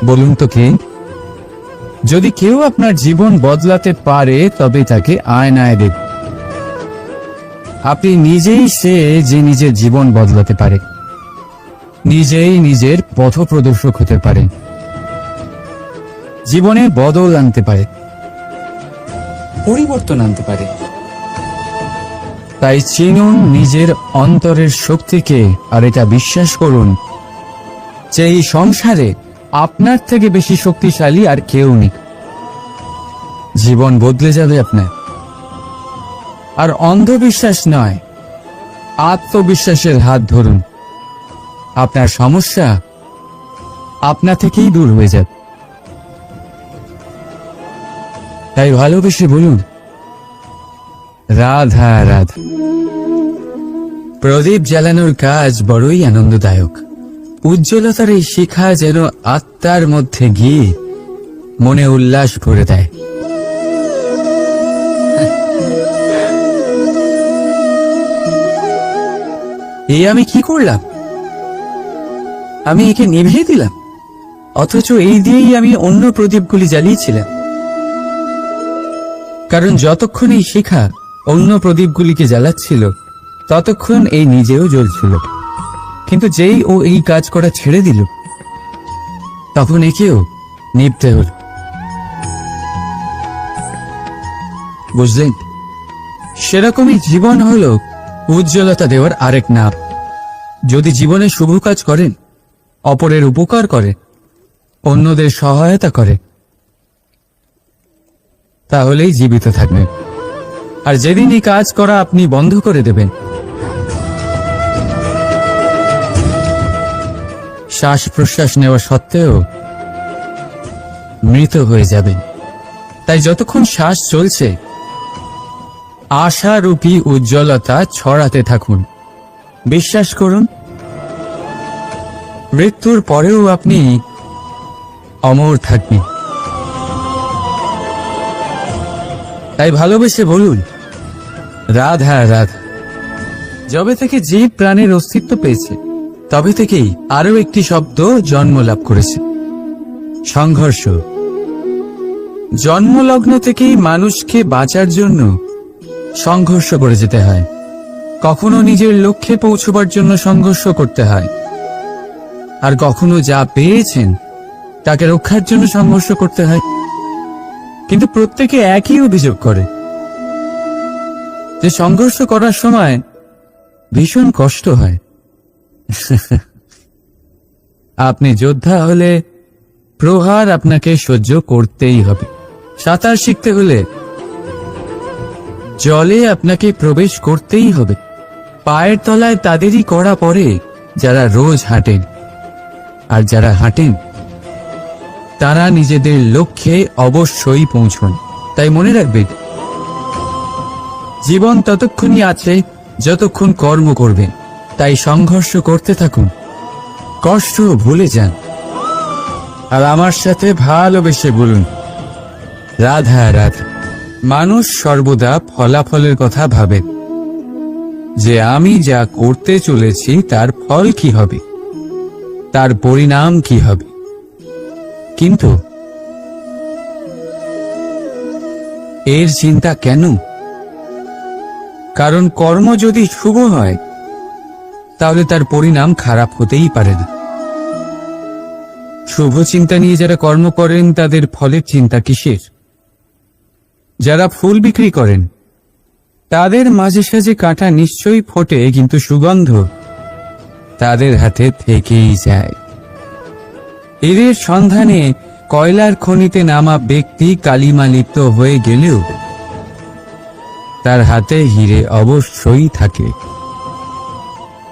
বলুন তো কে? যদি কেউ আপনার জীবন বদলাতে পারে তবে তাকে আয়নায় দেখুন। আপনি নিজেই সে যে নিজের জীবন বদলাতে পারে, নিজেই নিজের পথপ্রদর্শক হতে পারে, জীবনে বদল আনতে পারে, পরিবর্তন আনতে পারে। তাই চিনুন নিজের অন্তরের শক্তিকে, আর এটা বিশ্বাস করুন যে এই সংসারে আপনার থেকে বেশি শক্তিশালী আর কেউ নেই। জীবন বদলে যাবে আপনার। আর অন্ধবিশ্বাস নয়, আত্মবিশ্বাসের হাত ধরুন। আপনার সমস্যা আপনা থেকেই দূর হয়ে যাবে। তাই ভালোবেসে বলুন, রাধা রাধা। প্রদীপ জ্বালানোর কাজ বড়ই আনন্দদায়ক। উজ্জ্বলতার এই শিখা যেন আত্মার মধ্যে গিয়ে মনে উল্লাস ভরে দেয়। এই আমি কি করলাম? আমি একে নিভিয়ে দিলাম, অথচ এই দিয়েই আমি অন্য প্রদীপগুলি জ্বালিয়েছিলাম। কারণ যতক্ষণ এই শিখা অন্য প্রদীপগুলিকে জ্বালাচ্ছিল ততক্ষণ এই নিজেও জ্বলছিল। কিন্তু যেই ও এই কাজ করা ছেড়ে দিল তখন একেও নিভতে হল। বুঝলেন? সেরকমই জীবন হলো উজ্জ্বলতা দেওয়ার আরেক নাম। যদি জীবনে শুভ কাজ করেন, অপরের উপকার করে, অন্যদের সহায়তা করে, তাহলেই জীবিত থাকবেন। আর যেদিন এই কাজ করা আপনি বন্ধ করে দেবেন, শ্বাস প্রশ্বাস নেওয়া সত্ত্বেও মৃত হয়ে যাবেন। তাই যতক্ষণ শ্বাস চলছে আশারূপী উজ্জ্বলতা ছড়াতে থাকুন। বিশ্বাস করুন, মৃত্যুর পরেও আপনি অমর থাকবেন। তাই ভালোবেসে বলুন, রাধা রাধা। যবে থেকে জীব প্রাণের অস্তিত্ব পেয়েছে তবে থেকেই আরো একটি শব্দ জন্ম লাভ করেছে, সংঘর্ষ। জন্মলগ্ন থেকেই মানুষকে বাঁচার জন্য সংঘর্ষ করে যেতে হয়। কখনো নিজের লক্ষ্যে পৌঁছবার জন্য সংঘর্ষ করতে হয়, আর কখনো যা পেয়েছেন তাকে রক্ষার জন্য সংঘর্ষ করতে হয়। কিন্তু প্রত্যেকে একই অভিযোগ করে যে সংঘর্ষ করার সময় ভীষণ কষ্ট হয়। আপনি যোদ্ধা হলে প্রহার আপনাকে সহ্য করতেই হবে। সাঁতার শিখতে হলে জলে আপনাকে প্রবেশ করতেই হবে। পায়ের তলায় তাদেরই কড়া পড়ে যারা রোজ হাঁটেন, আর যারা হাঁটেন তারা নিজেদের লক্ষ্যে অবশ্যই পৌঁছন। তাই মনে রাখবেন, জীবন ততক্ষণই আছে যতক্ষণ কর্ম করবেন। তাই সংঘর্ষ করতে থাকুন, কষ্ট ভুলে যান, আর আমার সাথে ভালোবেসে বলুন, রাধা রাধা। মানুষ সর্বদা ফলাফলের কথা ভাবে, যে আমি যা করতে চলেছি তার ফল কি হবে, তার পরিণাম কি হবে। কিন্তু এর চিন্তা কেন? কারণ কর্ম যদি শুভ হয় তাহলে তার পরিণাম খারাপ হতেই পারে না। শুভ চিন্তা নিয়ে যারা কর্ম করেন তাদের ফলের চিন্তা কিসের? যারা ফুল বিক্রি করেন তাদের মাঝে সাঝে কাঁটা নিশ্চয়ই ফোটে, কিন্তু সুগন্ধ তাদের হাতে থেকেই যায়। এদের সন্ধানে কয়লার খনিতে নামা ব্যক্তি কালিমা লিপ্ত হয়ে গেলেও তার হাতে হিরে অবশ্যই থাকে।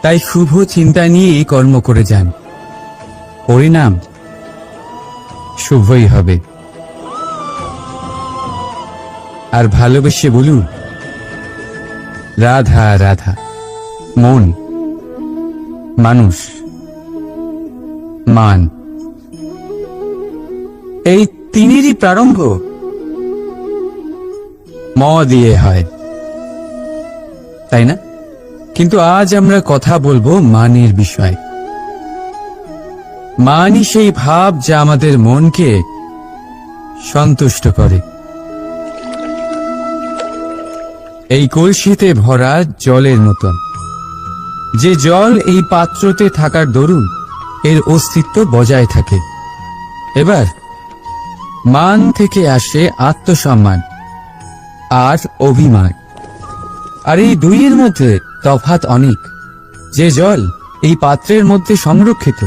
তাই শুভ চিন্তা নিয়েই কর্ম করে যান, পরিণাম শুভই হবে। আর ভালোবেসে বলুন, রাধা রাধা। মন, মানুষ, মান, এই তিনেরই প্রারম্ভ ম দিয়ে হয়, তাই না? কিন্তু আজ আমরা কথা বলবো মানের বিষয়। মানই সেই ভাব যা আমাদের মনকে সন্তুষ্ট করে। এই কলসিতে ভরা জলের মতন, যে জল এই পাত্রতে থাকার দরুন এর অস্তিত্ব বজায় থাকে। এবার মান থেকে আসে আত্মসম্মান আর অভিমান, আর এই দুইয়ের মধ্যে তফাৎ অনেক। যে জল এই পাত্রের মধ্যে সংরক্ষিত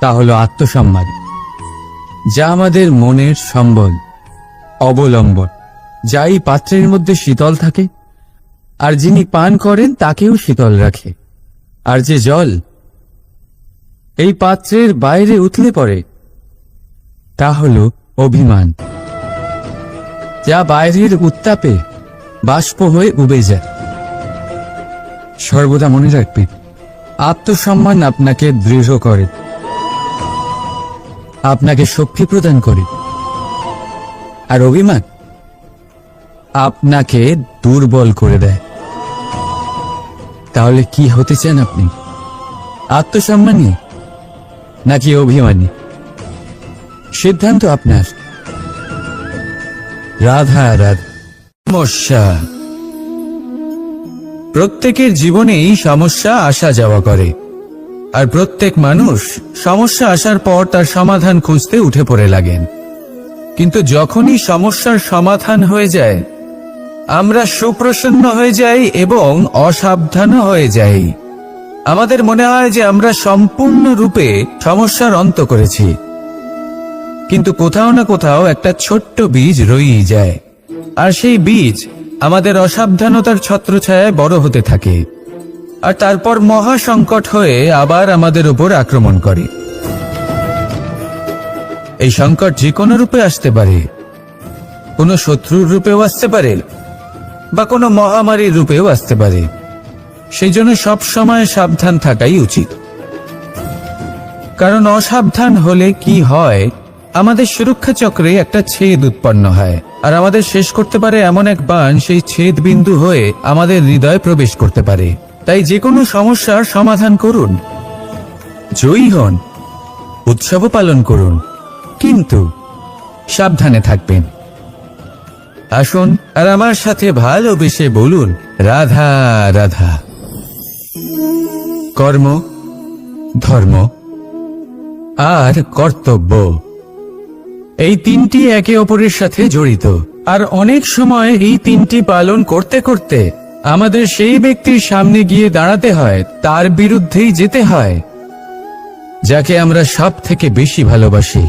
তা হলো আত্মসম্মান, যা আমাদের মনের সম্বল, অবলম্বন, যা এই পাত্রের মধ্যে শীতল থাকে আর যিনি পান করেন তাকেও শীতল রাখে। আর যে জল এই পাত্রের বাইরে উতলে পড়ে তা হলো অভিমান, যা বাইরের উত্তাপে বাষ্প হয়ে উবে যায়। সর্বদা মনে রাখবে, আত্মসম্মান আপনাকে দৃঢ় করে, আপনাকে শক্তি প্রদান করে, আর অভিমান আপনাকে দুর্বল করে দেয়। তাহলে কি হতে চান আপনি? আত্মসম্মানী নাকি অভিমানী? সিদ্ধান্ত আপনার। রাধা রাধা। সমস্যা। প্রত্যেকের জীবনেই সমস্যা আসা যাওয়া করে, আর প্রত্যেক মানুষ সমস্যা আসার পর তার সমাধান খুঁজতে উঠে পড়ে লাগেন। কিন্তু যখনই সমস্যার সমাধান হয়ে যায়, আমরা সুপ্রসন্ন হয়ে যাই এবং অসাবধানও হয়ে যাই। আমাদের মনে হয় যে আমরা সম্পূর্ণরূপে সমস্যার অন্ত করেছি, কিন্তু কোথাও না কোথাও একটা ছোট্ট বীজ রয়েই যায়, আর সেই বীজ আমাদের অসাবধানতার ছত্রছায়ায় বড় হতে থাকে, আর তারপর মহা সংকট হয়ে আবার আমাদের উপর আক্রমণ করে। এই সংকট যে কোনো রূপে আসতে পারে, কোনো শত্রুর রূপেও আসতে পারে, বা কোনো মহামারীর রূপেও আসতে পারে। সেই জন্য সব সময় সাবধান থাকাই উচিত, কারণ অসাবধান হলে কি হয়, আমাদের সুরক্ষা চক্রে একটা ছেদ উৎপন্ন হয়, আর আমাদের শেষ করতে পারে এমন এক বাণ সেই ছেদ বিন্দু হয়ে আমাদের হৃদয়ে প্রবেশ করতে পারে। তাই যে কোনো সমস্যার সমাধান করুন, জয়ী হন, উৎসব পালন করুন, কিন্তু সাবধানে থাকবেন। আসুন আর আমার সাথে ভালোবেসে বলুন, রাধা রাধা। কর্ম, ধর্ম আর কর্তব্য, এই তিনটি একে অপরের সাথে জড়িত, আর অনেক সময় এই তিনটি পালন করতে করতে আমাদের সেই ব্যক্তির সামনে গিয়ে দাঁড়াতে হয়, তার বিরুদ্ধেই যেতে হয়, যাকে আমরা সব থেকে বেশি ভালোবাসি।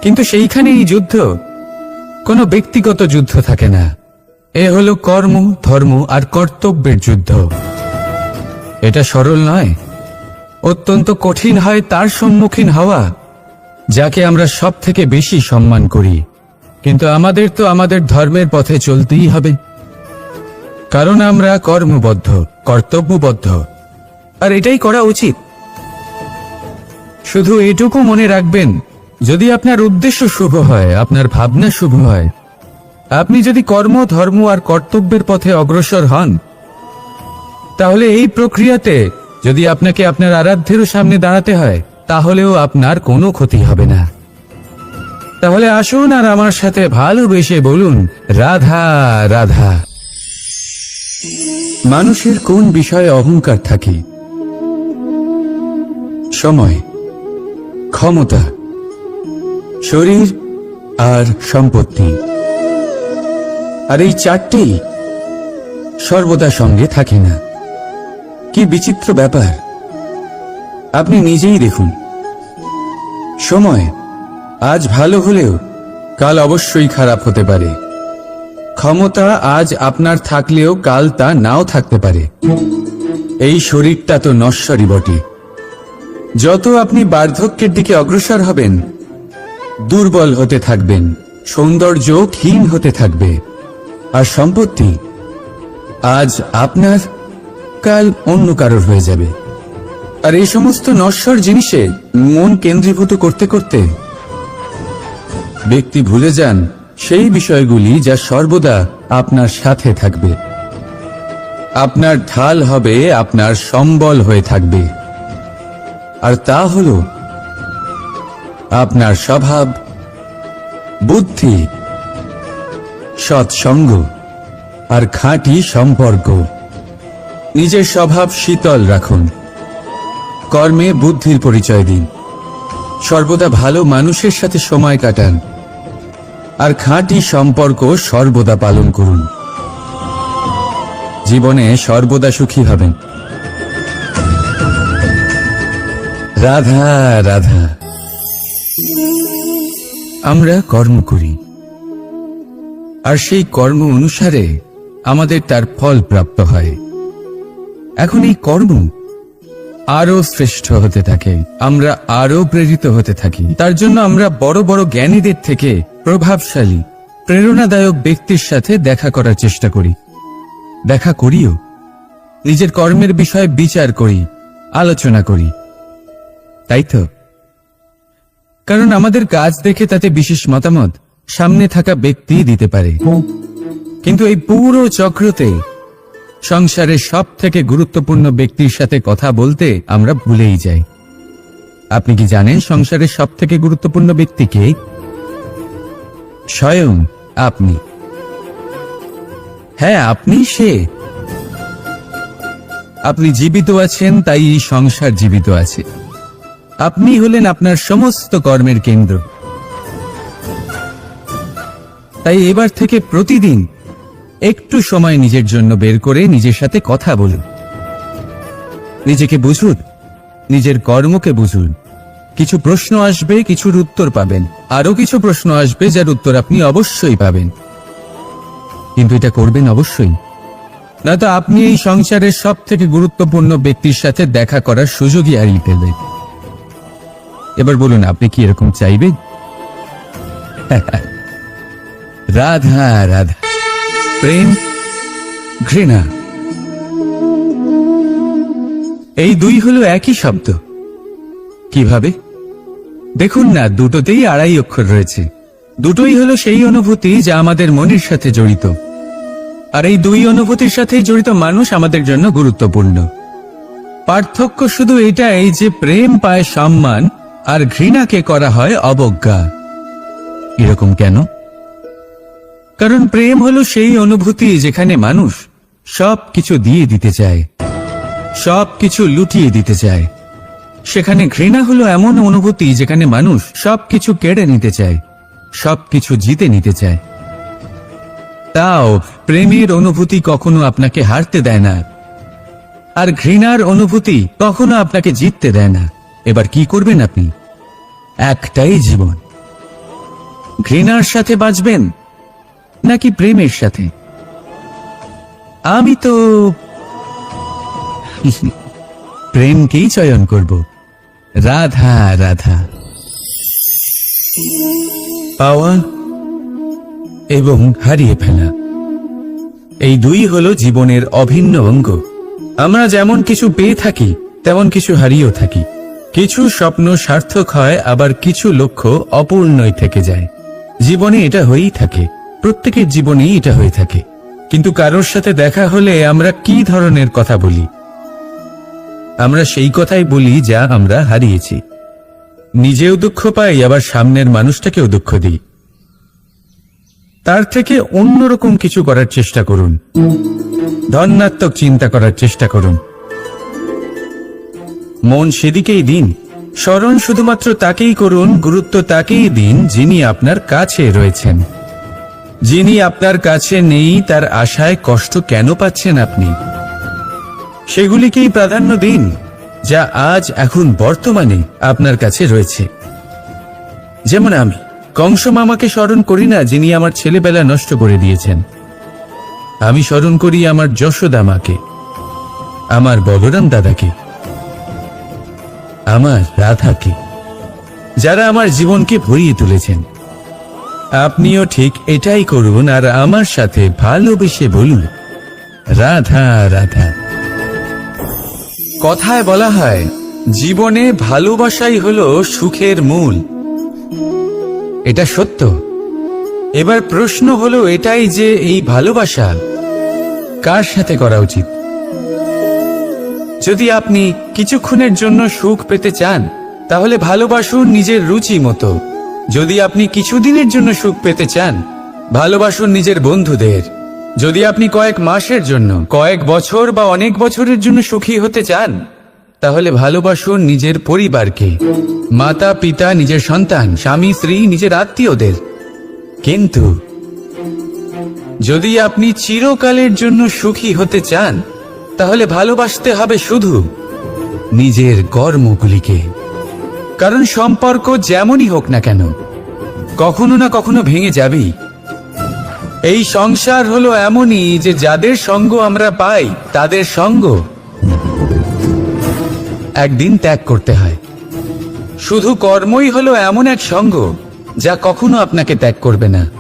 কিন্তু সেইখানে এই যুদ্ধ কোনো ব্যক্তিগত যুদ্ধ থাকে না, এ হলো কর্ম, ধর্ম আর কর্তব্যের যুদ্ধ। এটা সরল নয়, অত্যন্ত কঠিন হয় তার সম্মুখীন হওয়া যাকে আমরা সব থেকে বেশি সম্মান করি। কিন্তু আমাদের তো আমাদের ধর্মের পথে চলতেই হবে, কারণ আমরা কর্মবদ্ধ, কর্তব্যবদ্ধ, আর এটাই করা উচিত। শুধু এটুকু মনে রাখবেন, যদি আপনার উদ্দেশ্য শুভ হয়, আপনার ভাবনা শুভ হয়, আপনি যদি কর্ম, ধর্ম আর কর্তব্যের পথে অগ্রসর হন, তাহলে এই প্রক্রিয়াতে যদি আপনাকে আপনার আরাধ্যেরও সামনে দাঁড়াতে হয়, তাহলেও আপনার কোনো ক্ষতি হবে না। তাহলে আসুন আর আমার সাথে ভালোবেসে বলুন, রাধা রাধা। মানুষের কোন বিষয়ে অহংকার থাকে? সময়, ক্ষমতা, শরীর আর সম্পত্তি। আর এই চারটেই সর্বদা সঙ্গে থাকে না। কি বিচিত্র ব্যাপার! আপনি নিজেই দেখুন, সময় আজ ভালো হলেও কাল অবশ্যই খারাপ হতে পারে। ক্ষমতা আজ আপনার থাকলেও কাল তা নাও থাকতে পারে। এই শরীরটা তো নশ্বরই বটে। যত আপনি বার্ধক্যের দিকে অগ্রসর হবেন, দুর্বল হতে থাকবেন, সৌন্দর্য ক্ষীণ হতে থাকবে। আর সম্পত্তি আজ আপনার, কাল অন্য কারোর হয়ে যাবে। আর এই সমস্ত নশ্বর জিনিসে মন কেন্দ্রীভূত করতে করতে ব্যক্তি ভুলে যান সেই বিষয়গুলি যা সর্বদা আপনার সাথে থাকবে, আপনার ঢাল হবে, আপনার সম্বল হয়ে থাকবে। আর তা হল আপনার স্বভাব, বুদ্ধি, সৎসঙ্গ আর খাঁটি সম্পর্ক। নিজের স্বভাব শীতল রাখুন, কর্মে বুদ্ধির পরিচয় দিন, সর্বদা ভালো মানুষের সাথে সময় কাটান, আর খাঁটি সম্পর্ক সর্বদা পালন করুন। জীবনে সর্বদা সুখী হবেন। রাধা রাধা। আমরা কর্ম করি, আর সেই কর্ম অনুসারে আমাদের তার ফল প্রাপ্ত হয়। এখন এই কর্ম আরো শ্রেষ্ঠ হতে থাকে, আমরা আরো প্রেরিত হতে থাকি। তার জন্য আমরা বড় বড় জ্ঞানীদের থেকে প্রভাবশালী, প্রেরণাদায়ক ব্যক্তির সাথে দেখা করার চেষ্টা করি, দেখা করিও। নিজের কর্মের বিষয়ে বিচার করি, আলোচনা করি, তাই তো? কারণ আমাদের কাজ দেখে তাতে বিশেষ মতামত সামনে থাকা ব্যক্তি দিতে পারে, কিন্তু এই পুরো চক্রতে সংসারের সব থেকে গুরুত্বপূর্ণ ব্যক্তির সাথে কথা বলতে আমরা ভুলেই যাই। আপনি কি জানেন সংসারের সব থেকে গুরুত্বপূর্ণ ব্যক্তি কে? স্বয়ং আপনি। হ্যাঁ, আপনি সে। আপনি জীবিত আছেন, তাই এই সংসার জীবিত আছে। আপনি হলেন আপনার সমস্ত কর্মের কেন্দ্র। তাই এবার থেকে প্রতিদিন একটু সময় নিজের জন্য বের করে নিজের সাথে কথা বলুন। নিজেকে বুঝুন, নিজের কর্মকে বুঝুন। কিছু প্রশ্ন আসবে, কিছুর উত্তর পাবেন, আরো কিছু প্রশ্ন আসবে যার উত্তর আপনি অবশ্যই পাবেন। কিন্তু এটা করবেন অবশ্যই, না তো আপনি এই সংসারের সব থেকে গুরুত্বপূর্ণ ব্যক্তির সাথে দেখা করার সুযোগই হারিয়ে ফেলবেন। এবার বলুন, আপনি কি এরকম চাইবেন? রাধা রাধা। প্রেম, ঘৃণা, এই দুই হলো একই শব্দ। কিভাবে? দেখুন না, দুটোতেই আড়াই অক্ষর রয়েছে। দুটোই হলো সেই অনুভূতি যা আমাদের মনের সাথে জড়িত, আর এই দুই অনুভূতির সাথে জড়িত মানুষ আমাদের জন্য গুরুত্বপূর্ণ। পার্থক্য শুধু এটাই যে প্রেম পায় সম্মান, আর ঘৃণাকে করা হয় অবজ্ঞা। এরকম কেন? কারণ প্রেম হলো সেই অনুভূতি যেখানে মানুষ সবকিছু দিয়ে দিতে চায়, সবকিছু লুটিয়ে দিতে চায়। সেখানে ঘৃণা হলো এমন অনুভূতি যেখানে মানুষ সবকিছু কেড়ে নিতে চায়, সবকিছু জিতে নিতে চায়। তাও প্রেমের অনুভূতি কখনো আপনাকে হারতে দেয় না, আর ঘৃণার অনুভূতি কখনো আপনাকে জিততে দেয় না। এবার কি করবেন আপনি? একটাই জীবন। ঘৃণার সাথে বাঁচবেন নাকি প্রেমের সাথে? আমি তো প্রেমকেই চয়ন করব। রাধা রাধা। পাওয়া এবং হারিয়ে ফেলা, এই দুই হলো জীবনের অভিন্ন অঙ্গ। আমরা যেমন কিছু পেয়ে থাকি, তেমন কিছু হারিয়েও থাকি। কিছু স্বপ্ন সার্থক হয়, আবার কিছু লক্ষ্য অপূর্ণই থেকে যায়। জীবনে এটা হয়েই থাকে, প্রত্যেকের জীবনেই এটা হয়ে থাকে। কিন্তু কারোর সাথে দেখা হলে আমরা কি ধরনের কথা বলি? আমরা সেই কথাই বলি যা আমরা হারিয়েছি। নিজেও দুঃখ পাই, আবার সামনের মানুষটাকেও দুঃখ দিই। তার থেকে অন্যরকম কিছু করার চেষ্টা করুন, ধনাত্মক চিন্তা করার চেষ্টা করুন। মন সেদিকেই দিন, স্মরণ শুধুমাত্র তাকেই করুন, গুরুত্ব তাকেই দিন যিনি আপনার কাছে রয়েছেন। যিনি আপনার কাছে নেই তার আশায় কষ্ট কেন পাচ্ছেন আপনি? সেগুলিকেই প্রাধান্য দিন যা আজ এখন বর্তমানে আপনার কাছে রয়েছে। যেমন আমি কংস মামাকে স্মরণ করি না, যিনি আমার ছেলেবেলা নষ্ট করে দিয়েছেন। আমি স্মরণ করি আমার যশোদা মাকে, আমার বলরাম দাদাকে, আমার রাধাকে, যারা আমার জীবনকে ভরিয়ে তুলেছেন। আপনিও ঠিক এটাই করুন, আর আমার সাথে ভালোবেসে বলুন, রাধা রাধা। কথায় বলা হয়, জীবনে ভালোবাসাই হলো সুখের মূল। এটা সত্য। এবার প্রশ্ন হলো এটাই যে এই ভালোবাসা কার সাথে করা উচিত? যদি আপনি কিছুক্ষণের জন্য সুখ পেতে চান, তাহলে ভালোবাসুন নিজের রুচি মতো। যদি আপনি কিছুদিনের জন্য সুখ পেতে চান, ভালোবাসুন নিজের বন্ধুদের। যদি আপনি কয়েক মাসের জন্য, কয়েক বছর বা অনেক বছরের জন্য সুখী হতে চান, তাহলে ভালোবাসুন নিজের পরিবারকে, মাতা পিতা, নিজের সন্তান, স্বামী স্ত্রী, নিজের আত্মীয়দের। কিন্তু যদি আপনি চিরকালের জন্য সুখী হতে চান, তাহলে ভালোবাসতে হবে শুধু নিজের কর্মগুলিকে। কারণ সম্পর্ক যেমনই হোক না কেন, কখনো না কখনো ভেঙে যাবেই। এই সংসার হলো এমনই যে যাদের সঙ্গ আমরা পাই, তাদের সঙ্গ একদিন ত্যাগ করতে হয়। শুধু কর্মই হলো এমন এক সঙ্গ যা কখনো আপনাকে ত্যাগ করবে না।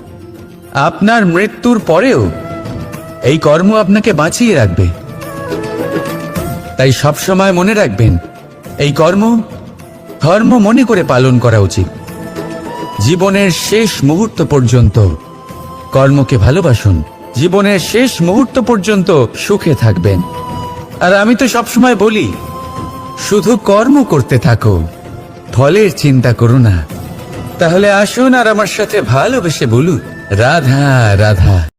আপনার মৃত্যুর পরেও এই কর্ম আপনাকে বাঁচিয়ে রাখবে। তাই সবসময় মনে রাখবেন, এই কর্ম ধর্ম মনে করে পালন করা উচিত। জীবনের শেষ মুহূর্ত পর্যন্ত কর্মকে ভালোবাসুন। জীবনের শেষ মুহূর্ত পর্যন্ত সুখে থাকবেন। আর আমি তো সবসময় বলি, শুধু কর্ম করতে থাকো, ফলের চিন্তা করো না। তাহলে আসুন আর আমার সাথে ভালোবেসে বলুন, রাধা রাধা।